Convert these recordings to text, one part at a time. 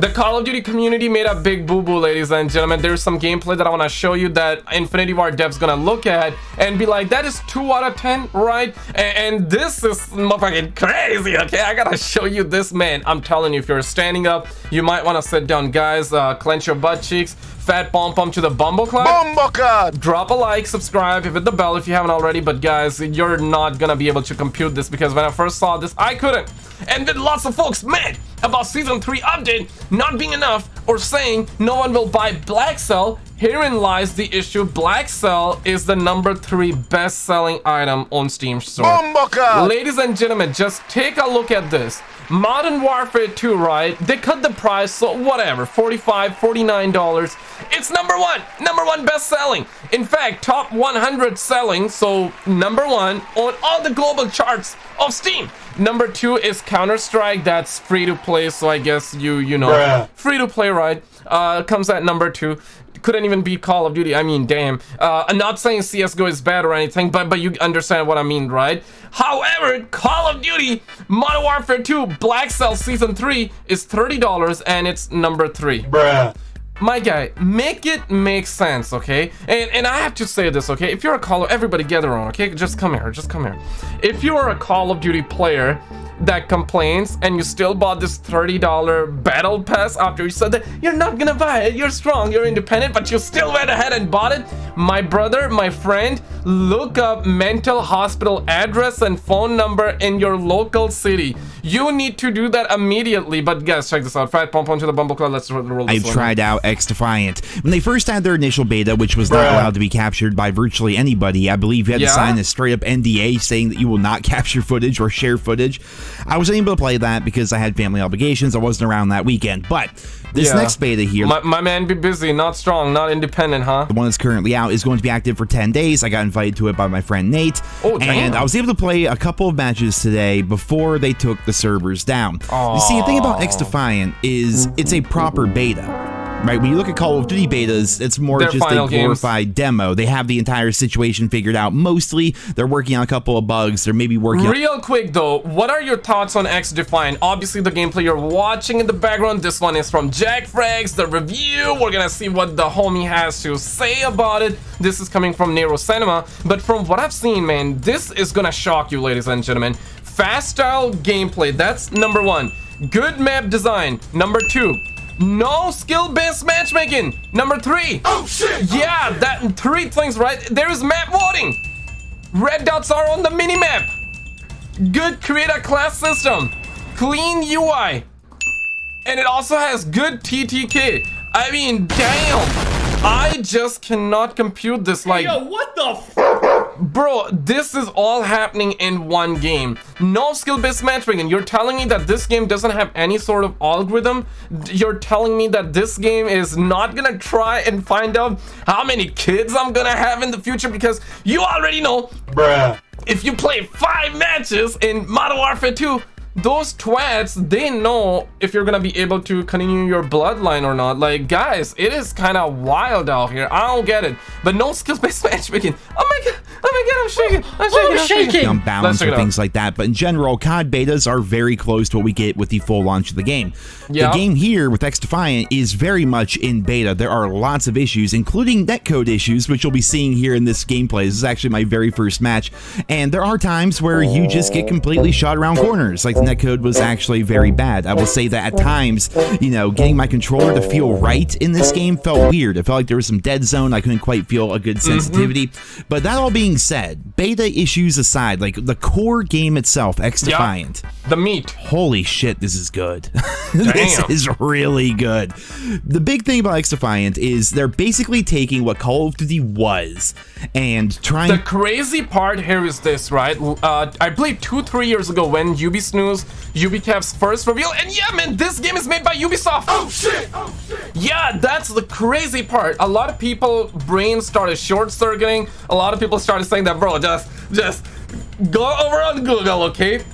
The Call of Duty community made a big boo-boo, ladies and gentlemen. There's some gameplay that I want to show you that Infinity Ward dev's gonna look at and be like, that is 2 out of 10, right? And this is motherfucking crazy, okay? I gotta show you this, man. I'm telling you, if you're standing up, you might want to sit down, guys. Clench your butt cheeks. Fat pom-pom to the Bumble Club. Bumble Club! Drop a like, subscribe, hit the bell if you haven't already. But guys, you're not gonna be able to compute this, because when I first saw this, I couldn't. And then lots of folks mad about Season 3 update not being enough, or saying no one will buy Black Cell. Herein lies the issue. Black Cell is the #3 best-selling item on Steam store. Bumble Club! Ladies and gentlemen, just take a look at this. Modern Warfare 2, right? They cut the price, so whatever, $45, $49. It's number one best-selling. In fact, top 100 selling, so #1 on all the global charts of Steam. #2 is Counter-Strike. That's free to play, so I guess you know, Bruh. free to play, right? Comes at #2. Couldn't even beat Call of Duty. I mean, damn. I'm not saying CSGO is bad or anything, but you understand what I mean, right? However, Call of Duty Modern Warfare 2 Black Cell Season 3 is $30, and it's #3. Bruh. My guy, make it make sense, okay? And I have to say this, okay? If you're a Call of... Everybody gather on, okay? Just come here, just come here. If you're a Call of Duty player that complains and you still bought this $30 battle pass after you said that you're not gonna buy it, you're strong, you're independent, but you still went ahead and bought it, my brother, my friend, look up mental hospital address and phone number in your local city. You need to do that immediately. But guys, check this out. Fat pump onto the Bumble Club. Let's roll this. I've tried out XDefiant. When they first had their initial beta, which was not allowed to be captured by virtually anybody, I believe you had to sign a straight up NDA saying that you will not capture footage or share footage. I wasn't able to play that because I had family obligations. I wasn't around that weekend. But this next beta here, my man be busy, not strong, not independent, huh? The one that's currently out is going to be active for 10 days. I got invited to it by my friend Nate. Oh, damn. And I was able to play a couple of matches today before they took the servers down. Aww. You see, the thing about XDefiant is it's a proper beta. Right, when you look at Call of Duty betas, it's more just a glorified demo. They have the entire situation figured out. Mostly, they're working on a couple of bugs. They're maybe working on... Real quick, though, what are your thoughts on XDefiant? Obviously, the gameplay you're watching in the background, this one is from Jack Frags, the review. We're gonna see what the homie has to say about it. This is coming from Nero Cinema. But from what I've seen, man, this is gonna shock you, ladies and gentlemen. Fast style gameplay, that's #1. Good map design, #2. No skill-based matchmaking, #3. Oh shit! Yeah, that 3 things, right? There is map voting. Red dots are on the mini-map. Good create a class system. Clean UI. And it also has good TTK. I mean, damn. I just cannot compute this, like... Yo, what the f... Bro, this is all happening in one game. No skill-based matchmaking. You're telling me that this game doesn't have any sort of algorithm? You're telling me that this game is not gonna try and find out how many kids I'm gonna have in the future? Because you already know, Bruh. if you play 5 matches in Modern Warfare 2, those twats, they know if you're gonna be able to continue your bloodline or not. Like, guys, it is kind of wild out here. I don't get it. But no skills-based matchmaking. Oh my god, I'm shaking. I'm shaking. Unbalanced or things like that. But in general, COD betas are very close to what we get with the full launch of the game. The game here with XDefiant is very much in beta. There are lots of issues, including netcode issues, which you'll be seeing here in this gameplay. This is actually my very first match. And there are times where you just get completely shot around corners. Like, the netcode was actually very bad. I will say that at times, you know, getting my controller to feel right in this game felt weird. It felt like there was some dead zone. I couldn't quite feel a good sensitivity. But that all being said, beta issues aside, like the game itself, XDefiant. The meat. Holy shit, this is good. This is really good. The big thing about XDefiant is they're basically taking what Call of Duty was and trying... The crazy part here is this, right? I believe 2-3 years ago when Ubicap's first reveal, and yeah, man, this game is made by Ubisoft. Oh shit! Oh shit! Yeah, that's the crazy part. A lot of people brains started short-circuiting. A lot of people started saying that, bro, just go over on Google, okay?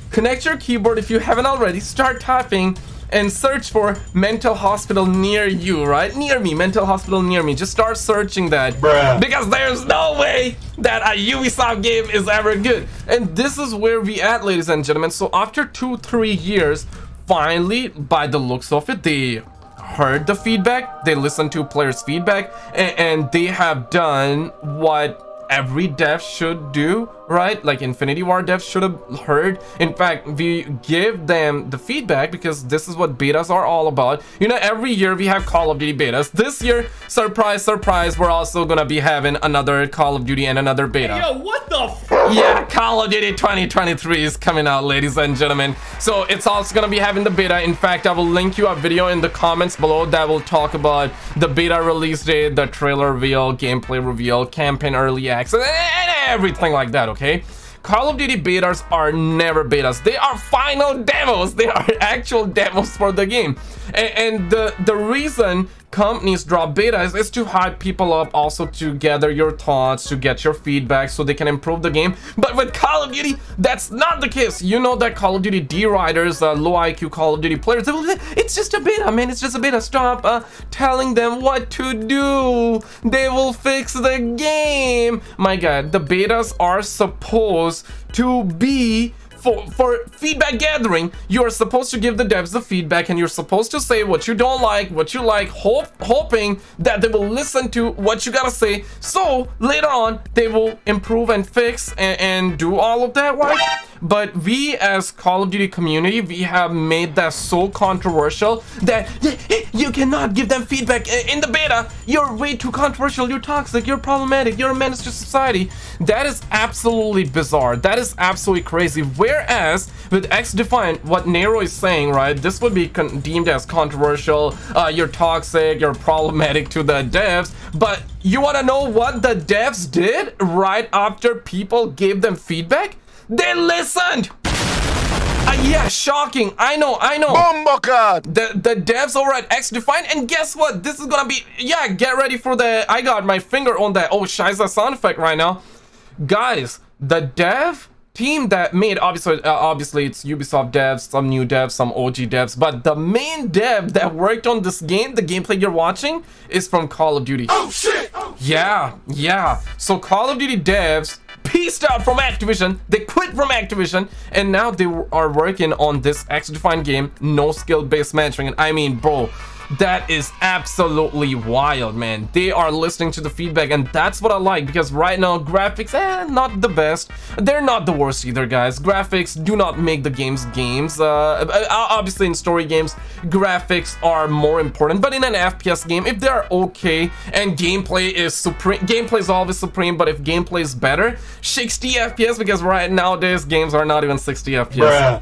Connect your keyboard if you haven't already. Start typing and search for mental hospital near you, right? Near me, mental hospital near me. Just start searching that. Bruh. Because there's no way that a Ubisoft game is ever good. And this is where we at, ladies and gentlemen. So after 2-3 years, finally, by the looks of it, they heard the feedback, they listened to players' feedback, and they have done what every dev should do, right? Like Infinity Ward devs should have heard. In fact, we give them the feedback because this is what betas are all about. You know, every year we have Call of Duty betas. This year, surprise, surprise, we're also gonna be having another Call of Duty and another beta. Hey, yo, what the Yeah, Call of Duty 2023 is coming out, ladies and gentlemen. So it's also gonna be having the beta. In fact, I will link you a video in the comments below that will talk about the beta release date, the trailer reveal, gameplay reveal, campaign early access, and everything like that, okay? Call of Duty betas are never betas. They are final demos. They are actual demos for the game. And the reason companies drop betas is to hype people up, also to gather your thoughts, to get your feedback so they can improve the game. But with Call of Duty, that's not the case. You know that Call of Duty D-Riders, low IQ Call of Duty players, it's just a beta, man. It's just a beta. Stop telling them what to do. They will fix the game. My God, the betas are supposed to be for feedback gathering. You are supposed to give the devs the feedback, and you're supposed to say what you don't like, what you like, hoping that they will listen to what you gotta say, so later on they will improve and fix and do all of that, right? But we as Call of Duty community, we have made that so controversial that you cannot give them feedback in the beta. You're way too controversial, you're toxic, you're problematic, you're a menace to society. That is absolutely bizarre. That is absolutely crazy. Whereas with XDefiant, what Nero is saying, right, this would be deemed as controversial. You're toxic, you're problematic to the devs. But you want to know what the devs did right after people gave them feedback? They listened. Yeah, shocking. I know. The devs over at XDefiant, and guess what? This is gonna be, yeah, get ready for the, I got my finger on that, oh, Shiza sound effect right now. Guys, the dev team that made, obviously it's Ubisoft devs, some new devs, some OG devs, but the main dev that worked on this game, the gameplay you're watching, is from Call of Duty. Oh shit! Yeah. So Call of Duty devs peaced out from Activision, they quit from Activision, and now they are working on this XDefiant game, no skill based matching. And I mean, bro, that is absolutely wild, man. They are listening to the feedback, and that's what I like, because right now graphics, not the best. They're not the worst either, guys. Graphics do not make the games. Obviously in story games, graphics are more important, but in an FPS game, if they're okay and gameplay is supreme, gameplay is always supreme, but if gameplay is better, 60 FPS, because right nowadays games are not even 60 FPS. Bruh.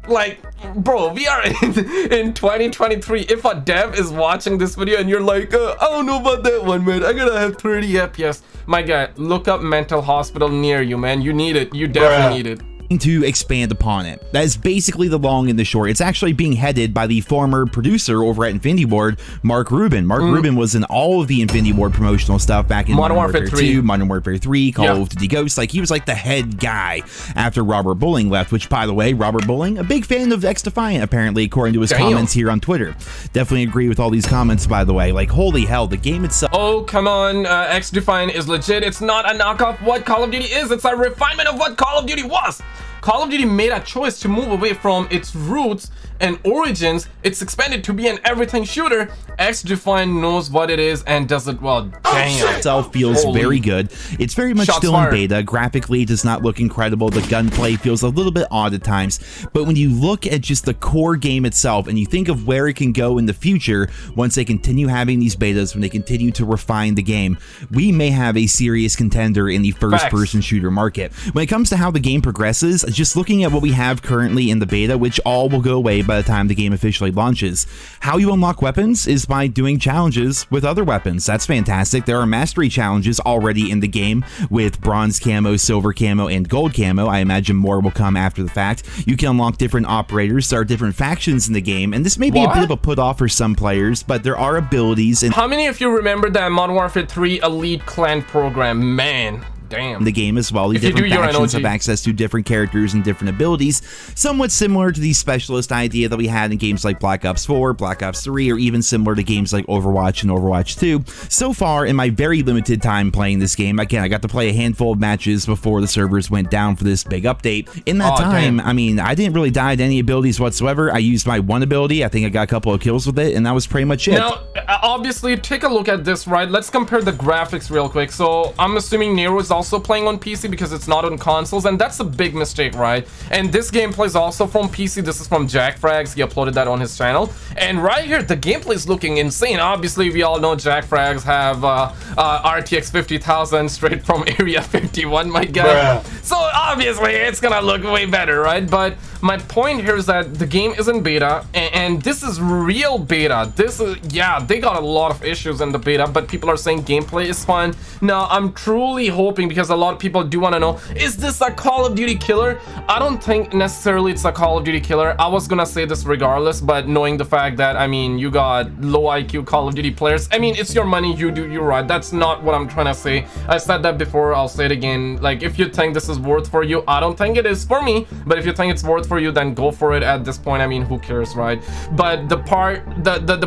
Like, bro, we are in 2023. If a dev is watching this video and you're like, I don't know about that one, man, I gotta have 30 FPS. My guy, look up mental hospital near you, man. You need it. You definitely need it. To expand upon it. That is basically the long and the short. It's actually being headed by the former producer over at Infinity Ward, Mark Ruben. Mark Ruben was in all of the Infinity Ward promotional stuff back in Modern Warfare 2, Modern Warfare 3, Call of Duty Ghosts. Like, he was like the head guy after Robert Bulling left, which, by the way, Robert Bulling, a big fan of XDefiant, apparently, according to his comments here on Twitter. Definitely agree with all these comments, by the way. Like, holy hell, the game itself. Oh, come on. XDefiant is legit. It's not a knockoff what Call of Duty is. It's a refinement of what Call of Duty was. Call of Duty made a choice to move away from its roots and origins. It's expanded to be an everything shooter. XDefiant knows what it is and does it well. Damn. Itself feels very good. It's very much still in beta. Graphically, it does not look incredible. The gunplay feels a little bit odd at times. But when you look at just the core game itself and you think of where it can go in the future, once they continue having these betas, when they continue to refine the game, we may have a serious contender in the first-person shooter market. When it comes to how the game progresses, just looking at what we have currently in the beta, which all will go away by the time the game officially launches, how you unlock weapons is by doing challenges with other weapons. That's fantastic. There are mastery challenges already in the game with bronze camo, silver camo, and gold camo. I imagine more will come after the fact. You can unlock different operators. There are different factions in the game, and this may be a bit of a put off for some players, but there are abilities. And how many of you remember that Modern Warfare 3 Elite Clan program? Man, damn. The game as well. The different factions have access to different characters and different abilities, somewhat similar to the specialist idea that we had in games like Black Ops 4, Black Ops 3, or even similar to games like Overwatch and Overwatch 2. So far, in my very limited time playing this game, again, I got to play a handful of matches before the servers went down for this big update. In that time, I mean, I didn't really die to any abilities whatsoever. I used my one ability. I think I got a couple of kills with it, and that was pretty much it. Now, obviously, take a look at this, right? Let's compare the graphics real quick. So, I'm assuming Nero is also playing on PC because it's not on consoles, and that's a big mistake, right? And this gameplay is also from PC. This is from Jack Frags. He uploaded that on his channel. And right here, the gameplay is looking insane. Obviously, we all know Jack Frags have RTX 50,000 straight from Area 51, my guy. Bruh. So, obviously, it's gonna look way better, right? But my point here is that the game is in beta, and this is real beta. This is, yeah, they got a lot of issues in the beta, but people are saying gameplay is fun. Now, I'm truly hoping, because a lot of people do want to know, is this a Call of Duty killer? I don't think necessarily it's a Call of Duty killer. I was gonna say this regardless, but knowing the fact that, I mean, you got low IQ Call of Duty players, I mean, it's your money, you do you right. That's not what I'm trying to say. I said that before, I'll say it again. Like, if you think this is worth for you, I don't think it is for me, but if you think it's worth for you, then go for it at this point. I mean, who cares, right? But the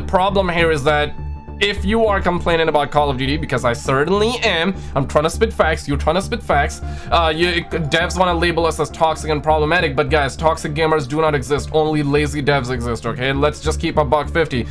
problem here is that if you are complaining about Call of Duty, because I certainly am, I'm trying to spit facts, you're trying to spit facts, devs want to label us as toxic and problematic, but guys, toxic gamers do not exist, only lazy devs exist, okay? Let's just keep a buck 50.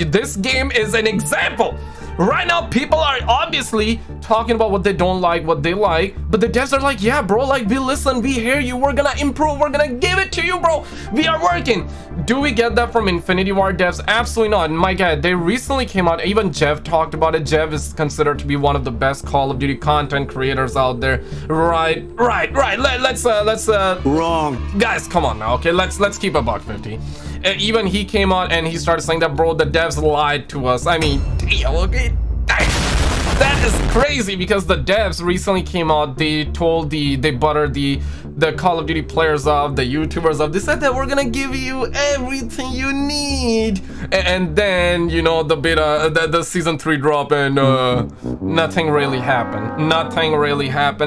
This game is an example. Right now, people are obviously talking about what they don't like, what they like, but the devs are like, yeah, bro, like, we listen, we hear you, we're gonna improve, we're gonna give it to you, bro, we are working. Do we get that from Infinity Ward devs? Absolutely not. My guy, they recently came out, even Jev talked about it. Jev is considered to be one of the best Call of Duty content creators out there. Right. Let's wrong. Guys, come on now, okay? Let's keep a buck 50. Even he came out and he started saying that, bro, the devs lied to us. I mean, damn, okay? That is crazy, because the devs recently came out, they buttered the Call of Duty players up, the YouTubers up. They said that we're gonna give you everything you need, and then, you know, the beta, the season 3 drop, and nothing really happened.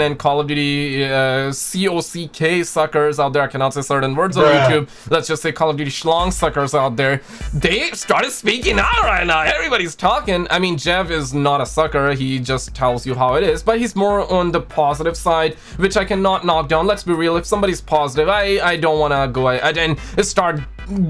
And Call of Duty COCK suckers out there, I cannot say certain words on YouTube, let's just say Call of Duty schlong suckers out there, they started speaking out right now. Everybody's talking. I mean, Jev is not a sucker, he just tells you how it is, but he's more on the positive side, which I cannot knock down. Let's be real, if somebody's positive, I don't want to go and start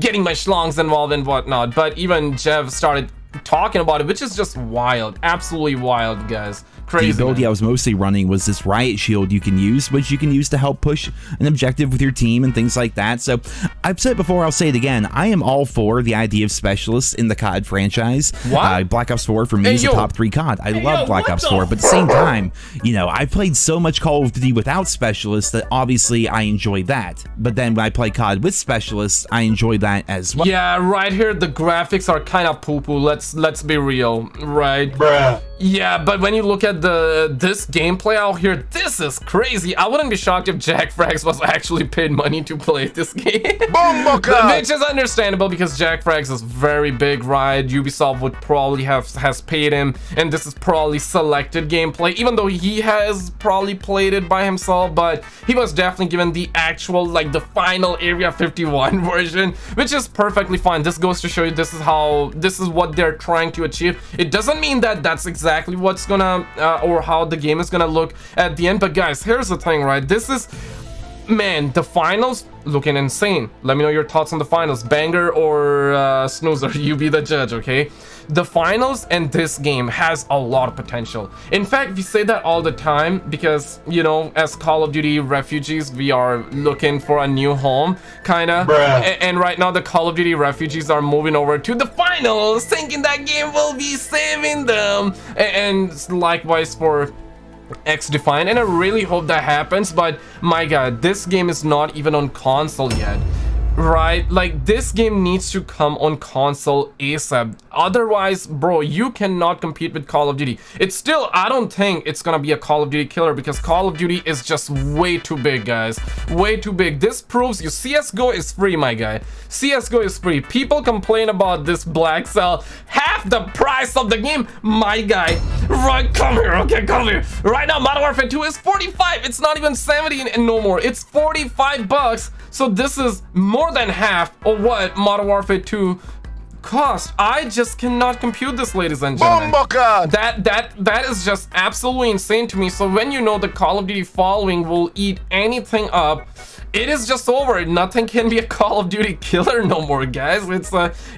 getting my schlongs involved and whatnot. But even Jev started talking about it, which is just wild, absolutely wild, guys. Crazy. The ability I was mostly running was this riot shield you can use, which you can use to help push an objective with your team and things like that. So I've said it before, I'll say it again, I am all for the idea of specialists in the COD franchise. Black Ops 4 for me is a top 3 COD. I love Black Ops 4, but at the same time, you know, I played so much Call of Duty without specialists that obviously I enjoy that. But then when I play COD with specialists, I enjoy that as well. Yeah, right here, the graphics are kind of poo-poo. Let's be real, right? Bruh. Yeah, but when you look at this gameplay out here, this is crazy. I wouldn't be shocked if Jack Frags was actually paid money to play this game. Which is understandable, because Jack Frags is very big, right? Ubisoft would probably has paid him, and this is probably selected gameplay, even though he has probably played it by himself, but he was definitely given the actual, like, the final Area 51 version, which is perfectly fine. This goes to show you this is what they're trying to achieve. It doesn't mean that that's exactly what's gonna or how the game is gonna look at the end, but guys, here's the thing, right? This is, man, the finals looking insane. Let me know your thoughts on the finals, banger or snoozer. You be the judge, okay? The finals and this game has a lot of potential. In fact, we say that all the time because, you know, as Call of Duty refugees, we are looking for a new home, kinda. And right now, the Call of Duty refugees are moving over to the finals, thinking that game will be saving them. And likewise for XDefiant, and I really hope that happens. But my god, this game is not even on console yet, right? Like, this game needs to come on console ASAP. Otherwise, bro, you cannot compete with Call of Duty. It's still, I don't think it's gonna be a Call of Duty killer, because Call of Duty is just way too big, guys. Way too big. This proves you CSGO is free, my guy. CSGO is free. People complain about this black cell, half the price of the game, my guy. Right, come here, okay, come here. Right now, Modern Warfare 2 is 45. It's not even 70 and no more. It's 45 bucks. So this is more than half of what Modern Warfare 2 cost. I just cannot compute this, ladies and gentlemen. That is just absolutely insane to me. So when you know the Call of Duty following will eat anything up, it is just over. Nothing can be a Call of Duty killer no more, guys.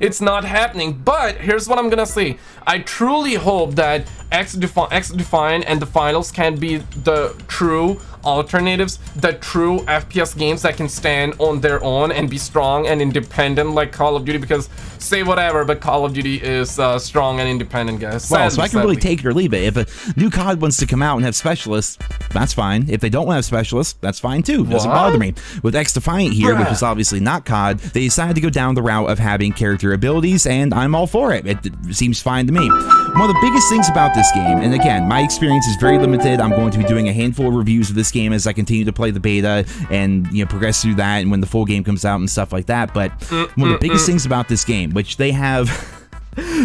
It's not happening. But here's what I'm gonna say. I truly hope that XDefiant and the finals can be the true alternatives, the true FPS games that can stand on their own and be strong and independent like Call of Duty, because say whatever, but Call of Duty is strong and independent, guys. Well, so I can really take it or leave it. If a new COD wants to come out and have specialists, that's fine. If they don't want to have specialists, that's fine too. Doesn't bother me. With XDefiant here, which is obviously not COD, they decided to go down the route of having character abilities, and I'm all for it. It seems fine to me. One of the biggest things about this game, and again, my experience is very limited. I'm going to be doing a handful of reviews of this game as I continue to play the beta and progress through that, and when the full game comes out and stuff like that. But one of the biggest things about this game, which they have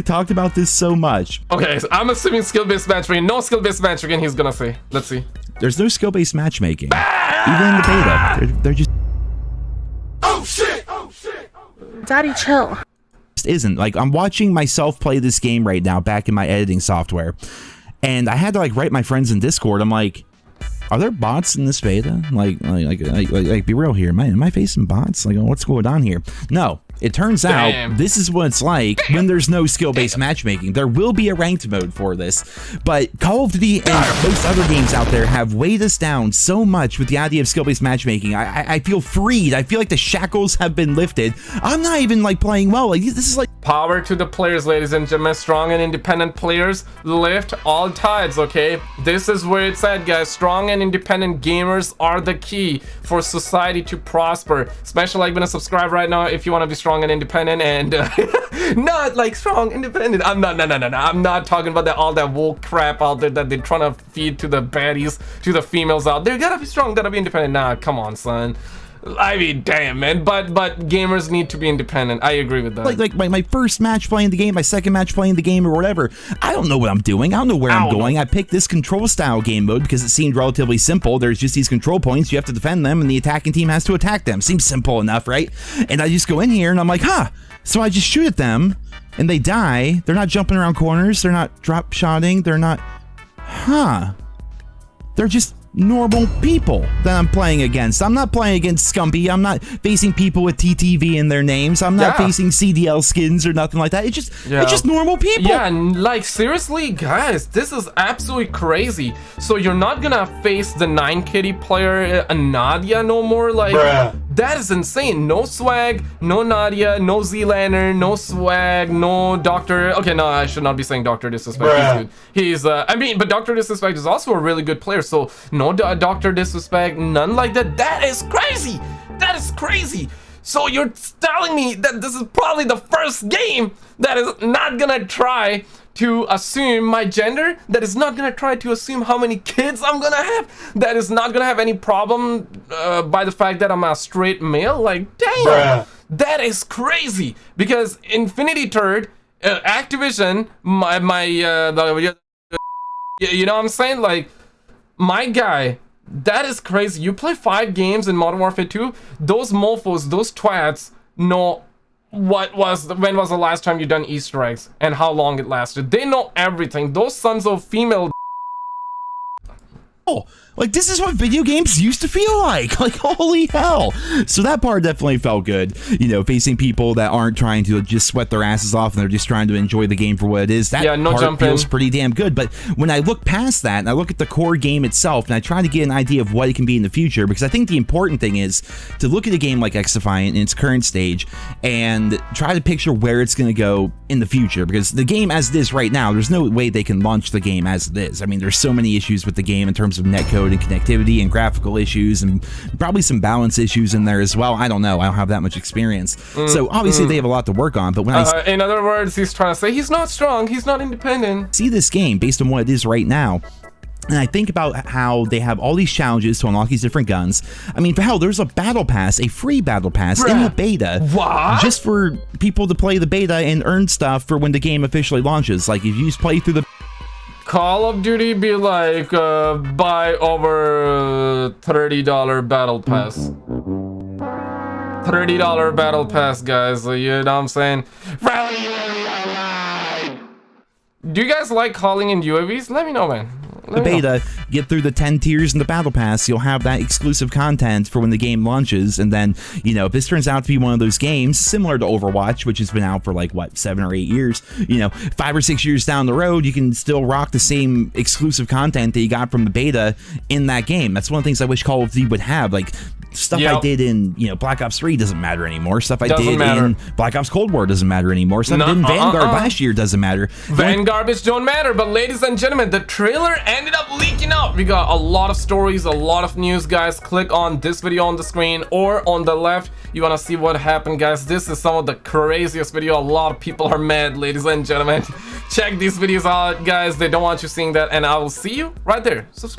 talked about this so much. Okay, so I'm assuming skill-based matchmaking. No skill-based matchmaking, he's gonna say. Let's see. There's no skill-based matchmaking. Even in the beta. They're just... Oh shit! Oh shit! Daddy, chill. Isn't. Like, I'm watching myself play this game right now back in my editing software, and I had to write my friends in Discord. I'm like, are there bots in this beta? Like be real here. Am I facing bots? Like, what's going on here? No. It turns out this is what it's like when there's no skill-based matchmaking. There will be a ranked mode for this, but Call of Duty and most other games out there have weighed us down so much with the idea of skill-based matchmaking. I feel freed. I feel like the shackles have been lifted. I'm not even playing well. Like, this is like power to the players, ladies and gentlemen. Strong and independent players lift all tides, okay? This is where it's at, guys. Strong and independent gamers are the key for society to prosper. Smash a like button, subscribe right now if you want to be strong and independent, and not like strong independent. I'm not I'm not talking about all that woke crap out there that they're trying to feed to the baddies, to the females out there. Gotta be strong, gotta be independent. Nah, come on, son. I mean, damn, man. But gamers need to be independent. I agree with that. Like my first match playing the game, my second match playing the game, or whatever. I don't know what I'm doing. I don't know where I'm going. I picked this control style game mode because it seemed relatively simple. There's just these control points. You have to defend them, and the attacking team has to attack them. Seems simple enough, right? And I just go in here, and I'm like, huh. So I just shoot at them, and they die. They're not jumping around corners. They're not drop shotting. They're not, they're just normal people that I'm playing against. I'm not playing against Scumpy. I'm not facing people with TTV in their names. I'm not facing CDL skins or nothing like that. It's just normal people. Yeah, like seriously, guys, this is absolutely crazy. So you're not gonna face the 9-kitty player Nadia no more? Like, bruh. That is insane. No swag, no Nadia, no Z-Lander, no swag, no Doctor. Okay, no, I should not be saying DrDisrespect. Bruh. He's good. He's I mean, but DrDisrespect is also a really good player. So no DrDisrespect, none like that. That is crazy. That is crazy. So you're telling me that this is probably the first game that is not gonna try to assume my gender, that is not gonna try to assume how many kids I'm gonna have, that is not gonna have any problem by the fact that I'm a straight male. Like, damn, bruh. That is crazy. Because Infinity Turd, Activision, you know what I'm saying? Like, my guy, that is crazy. You play 5 games in Modern Warfare 2, those mofos, those twats know when was the last time you done Easter eggs and how long it lasted. They know everything. Those sons of female. Oh, like, this is what video games used to feel like. Like, holy hell. So that part definitely felt good. Facing people that aren't trying to just sweat their asses off and they're just trying to enjoy the game for what it is. That part feels pretty damn good. But when I look past that and I look at the core game itself and I try to get an idea of what it can be in the future, because I think the important thing is to look at a game like XDefiant in its current stage and try to picture where it's going to go in the future. Because the game as it is right now, there's no way they can launch the game as it is. I mean, there's so many issues with the game in terms of netcode and connectivity and graphical issues and probably some balance issues in there as well. I don't know. I don't have that much experience. So obviously they have a lot to work on, but when in other words, he's trying to say he's not strong, he's not independent. See this game based on what it is right now, and I think about how they have all these challenges to unlock these different guns. I mean, for hell, there's a battle pass, a free battle pass in the beta. What? Just for people to play the beta and earn stuff for when the game officially launches. Like, if you just play through the Call of Duty be like, buy over $30 battle pass. $30 battle pass, guys. You know what I'm saying? Do you guys like calling in UAVs? Let me know, man. The beta, get through the 10 tiers in the battle pass, you'll have that exclusive content for when the game launches, and then, you know, if this turns out to be one of those games similar to Overwatch, which has been out for like, what, 7 or 8 years, you know, 5 or 6 years down the road, you can still rock the same exclusive content that you got from the beta in that game. That's one of the things I wish Call of Duty would have, like, stuff I did in, you know, Black Ops 3 doesn't matter anymore. Stuff I did in Black Ops Cold War doesn't matter anymore. Stuff I did in Vanguard last year doesn't matter. Vanguard don't matter. But ladies and gentlemen, the trailer ended up leaking out. We got a lot of stories, a lot of news, guys. Click on this video on the screen or on the left. You want to see what happened, guys. This is some of the craziest video. A lot of people are mad, ladies and gentlemen. Check these videos out, guys. They don't want you seeing that. And I will see you right there. Subscribe.